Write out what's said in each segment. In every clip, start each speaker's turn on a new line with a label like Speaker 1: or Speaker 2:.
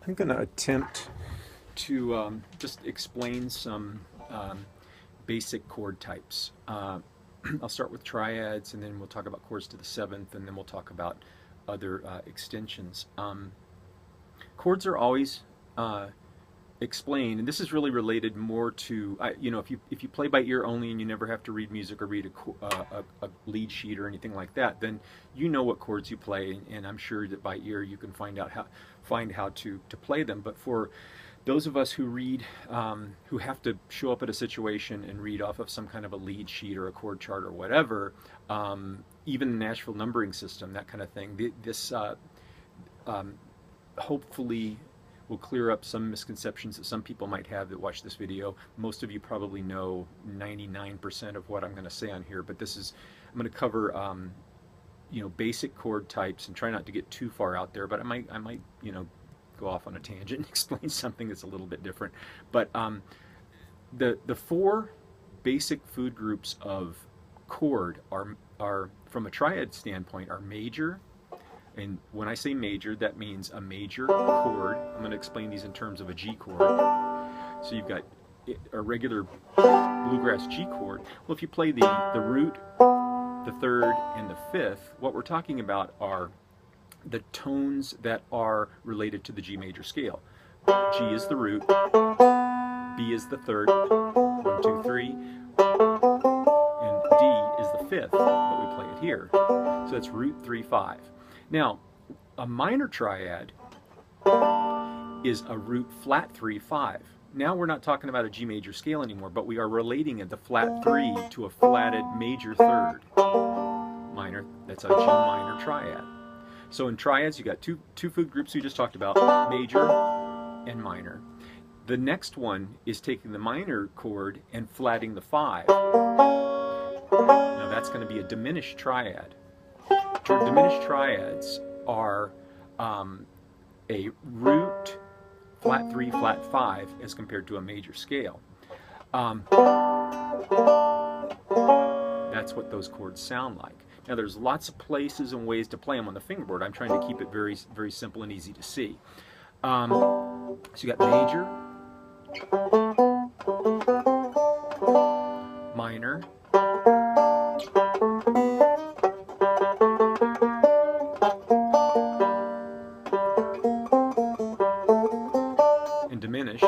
Speaker 1: I'm going to attempt to just explain some basic chord types. I'll start with triads, and then we'll talk about chords to the seventh, and then we'll talk about other extensions. Chords are always explained, and this is really related more to, you know, if you play by ear only and you never have to read music or read a lead sheet or anything like that, then you know what chords you play, and I'm sure that by ear you can find how to play them. But for those of us who read, who have to show up at a situation and read off of some kind of a lead sheet or a chord chart or whatever, even the Nashville numbering system, that kind of thing, this hopefully will clear up some misconceptions that some people might have that watch this video. Most of you probably know 99% of what I'm going to say on here, but I'm going to cover you know, basic chord types and try not to get too far out there, but I might you know, go off on a tangent and explain something that's a little bit different. But the four basic food groups of chord are from a triad standpoint are major. And when I say major, that means a major chord. I'm going to explain these in terms of a G chord. So you've got a regular bluegrass G chord. Well, if you play the root, the third, and the fifth, what we're talking about are the tones that are related to the G major scale. G is the root, B is the third, 1, 2, 3, and D is the fifth, but we play it here. So that's root 3, 5. Now, a minor triad is a root flat 3, 5. Now we're not talking about a G major scale anymore, but we are relating the flat 3 to a flatted major third minor. That's a G minor triad. So in triads, you got two food groups we just talked about, major and minor. The next one is taking the minor chord and flatting the 5. Now that's going to be a diminished triad. Diminished triads are a root flat 3, flat 5 as compared to a major scale. That's what those chords sound like. Now there's lots of places and ways to play them on the fingerboard. I'm trying to keep it very, very simple and easy to see. So you got major, minor, and diminished.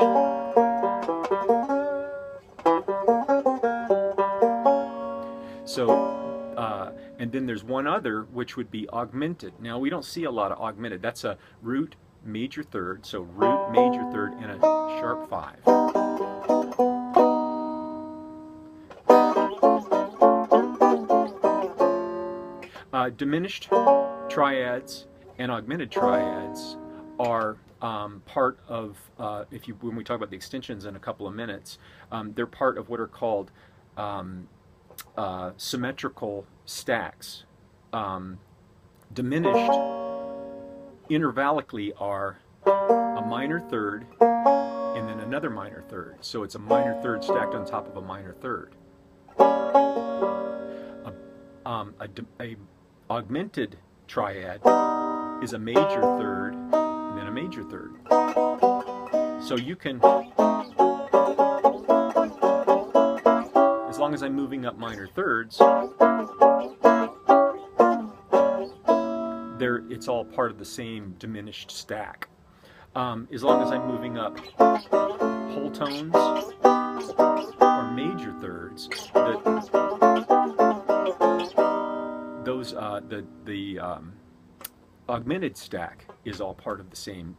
Speaker 1: So, and then there's one other, which would be augmented. Now, we don't see a lot of augmented. That's a root major third, so root major third and a sharp 5. Diminished triads and augmented triads are part of, when we talk about the extensions in a couple of minutes, they're part of what are called symmetrical stacks. Diminished intervallically are a minor third and then another minor third. So it's a minor third stacked on top of a minor third. A augmented triad is a major third and then a major third. So you can, as long as I'm moving up minor thirds, it's all part of the same diminished stack. As long as I'm moving up whole tones or major thirds, the augmented stack is all part of the same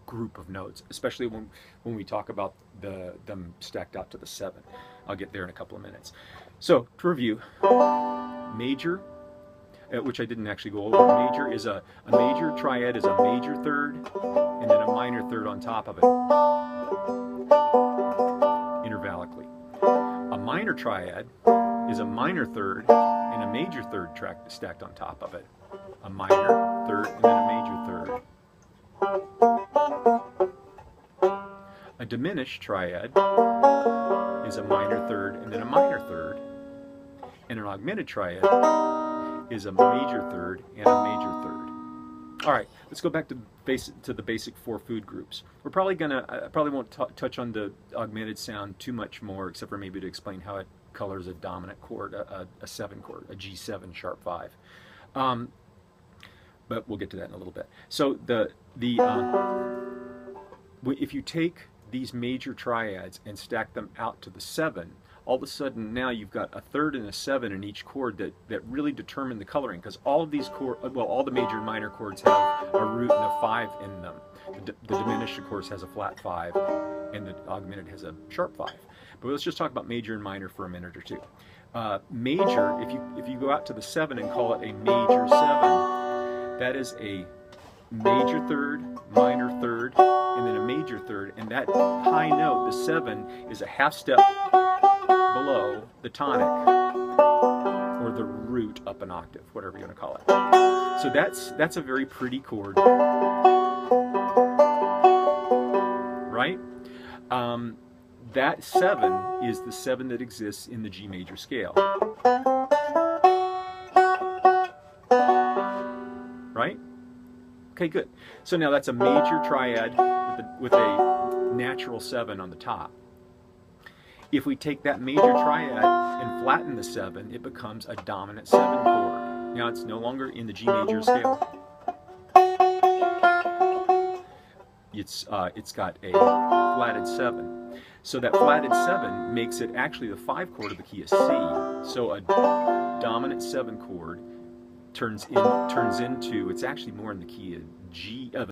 Speaker 1: group of notes, especially when we talk about them stacked out to the 7. I'll get there in a couple of minutes. So to review, major, which I didn't actually go over, major is a major triad is a major third and then a minor third on top of it, intervallically. A minor triad is a minor third and a major third stacked on top of it. A minor third and then a major third. A diminished triad is a minor third and then a minor third. And an augmented triad is a major third and a major third. All right, let's go back to the basic 4 food groups. We're probably gonna, I probably won't touch on the augmented sound too much more, except for maybe to explain how it colors a dominant chord, a 7 chord, a G7 sharp 5. But we'll get to that in a little bit. So if you take these major triads and stack them out to the 7, all of a sudden now you've got a 3rd and a 7 in each chord that really determine the coloring, because all of these all the major and minor chords have a root and a 5 in them. The diminished, of course, has a flat 5, and the augmented has a sharp 5. But let's just talk about major and minor for a minute or two. Major, if you go out to the 7 and call it a major 7, that is a major 3rd, minor 3rd, and then a major 3rd, and that high note, the 7, is a half step below the tonic, or the root up an octave, whatever you want to call it. So that's a very pretty chord, right? That 7 is the 7 that exists in the G major scale, right? Okay, good. So now that's a major triad with a natural 7 on the top. If we take that major triad and flatten the 7, it becomes a dominant 7 chord. Now it's no longer in the G major scale. It's got a flatted 7. So that flatted 7 makes it actually the 5 chord of the key of C. So a dominant 7 chord turns into, it's actually more in the key of G, of